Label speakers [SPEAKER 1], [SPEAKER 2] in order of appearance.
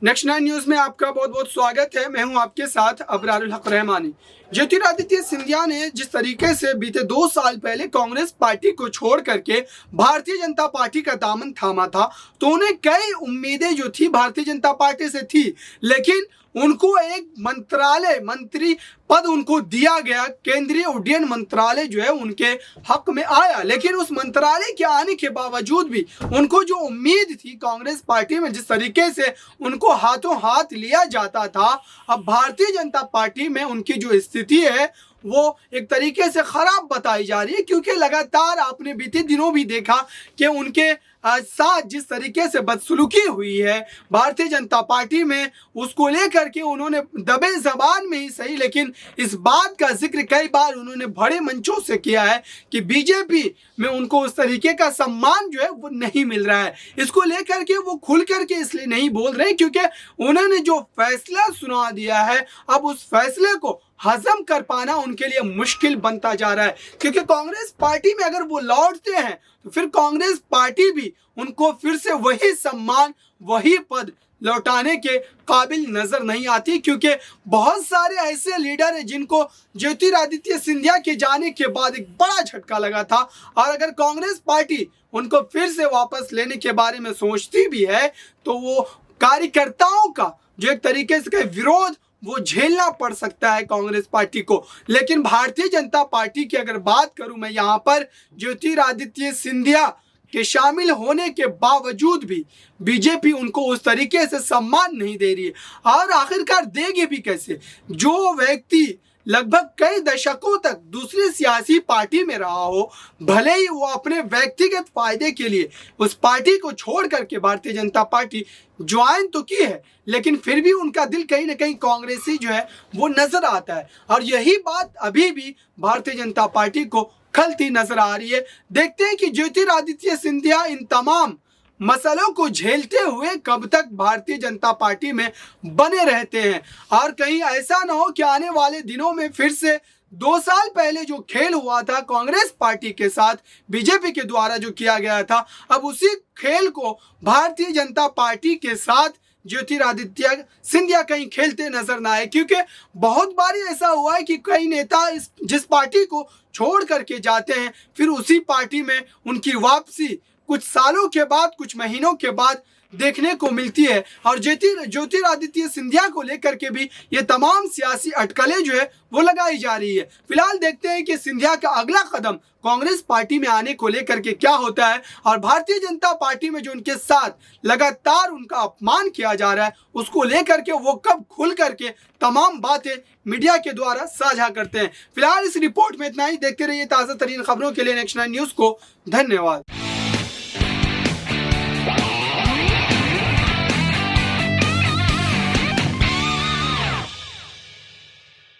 [SPEAKER 1] Next 9 news में आपका बहुत बहुत स्वागत है। मैं हूं आपके साथ अबरारुल हक रहमानी। ज्योतिरादित्य सिंधिया ने जिस तरीके से बीते 2 साल पहले कांग्रेस पार्टी को छोड़ करके भारतीय जनता पार्टी का दामन थामा था, तो उन्हें कई उम्मीदें जो थी भारतीय जनता पार्टी से थी, लेकिन उनको एक मंत्री पद उनको दिया गया। केंद्रीय उड्डयन मंत्रालय जो है उनके हक में आया, लेकिन उस मंत्रालय के आने के बावजूद भी उनको जो उम्मीद थी कांग्रेस पार्टी में, जिस तरीके से उनको हाथों हाथ लिया जाता था, अब भारतीय जनता पार्टी में उनकी जो स्थिति है वो एक तरीके से खराब बताई जा रही है। क्योंकि लगातार आपने बीते दिनों भी देखा कि उनके साथ जिस तरीके से बदसलूकी हुई है भारतीय जनता पार्टी में, उसको लेकर के उन्होंने दबे जबान में ही सही, लेकिन इस बात का जिक्र कई बार उन्होंने बड़े मंचों से किया है कि बीजेपी में उनको उस तरीके का सम्मान जो है वो नहीं मिल रहा है। इसको लेकर के वो खुल करके इसलिए नहीं बोल रहे क्योंकि उन्होंने जो फैसला सुना दिया है, अब उस फैसले को हजम कर पाना उनके लिए मुश्किल बनता जा रहा है। क्योंकि कांग्रेस पार्टी में अगर वो लौटते हैं तो फिर कांग्रेस पार्टी भी उनको फिर से वही सम्मान, वही पद लौटाने के काबिल नजर नहीं आती। क्योंकि बहुत सारे ऐसे लीडर हैं जिनको ज्योतिरादित्य सिंधिया के जाने के बाद एक बड़ा झटका लगा था, और अगर कांग्रेस पार्टी उनको फिर से वापस लेने के बारे में सोचती भी है तो वो कार्यकर्ताओं का जो एक तरीके से विरोध वो झेलना पड़ सकता है कांग्रेस पार्टी को। लेकिन भारतीय जनता पार्टी की अगर बात करूं मैं, यहाँ पर ज्योतिरादित्य सिंधिया के शामिल होने के बावजूद भी बीजेपी उनको उस तरीके से सम्मान नहीं दे रही है, और आखिरकार देगी भी कैसे। जो व्यक्ति लगभग कई दशकों तक दूसरी सियासी पार्टी में रहा हो, भले ही वो अपने व्यक्तिगत फायदे के लिए उस पार्टी को छोड़ करके भारतीय जनता पार्टी ज्वाइन तो की है, लेकिन फिर भी उनका दिल कहीं ना कहीं कांग्रेसी जो है वो नजर आता है, और यही बात अभी भी भारतीय जनता पार्टी को खलती नजर आ रही है। देखते हैं कि ज्योतिरादित्य सिंधिया इन तमाम मसलों को झेलते हुए कब तक भारतीय जनता पार्टी में बने रहते हैं, और कहीं ऐसा ना हो कि आने वाले दिनों में फिर से 2 साल पहले जो खेल हुआ था कांग्रेस पार्टी के साथ बीजेपी के द्वारा जो किया गया था, अब उसी खेल को भारतीय जनता पार्टी के साथ ज्योतिरादित्य सिंधिया कहीं खेलते नजर ना आए। क्योंकि बहुत बार ऐसा हुआ है कि कई नेता जिस पार्टी को छोड़ करके जाते हैं, फिर उसी पार्टी में उनकी वापसी कुछ सालों के बाद, कुछ महीनों के बाद देखने को मिलती है। और ज्योतिरादित्य सिंधिया को लेकर के भी ये तमाम सियासी अटकलें जो है वो लगाई जा रही है। फिलहाल देखते हैं कि सिंधिया का अगला कदम कांग्रेस पार्टी में आने को लेकर के क्या होता है, और भारतीय जनता पार्टी में जो उनके साथ लगातार उनका अपमान किया जा रहा है उसको लेकर के वो कब खुल करके तमाम बातें मीडिया के द्वारा साझा करते हैं। फिलहाल इस रिपोर्ट में इतना ही। देखते रहिए ताज़ा तरीन खबरों के लिए नेक्स्ट 9 न्यूज़ को। धन्यवाद।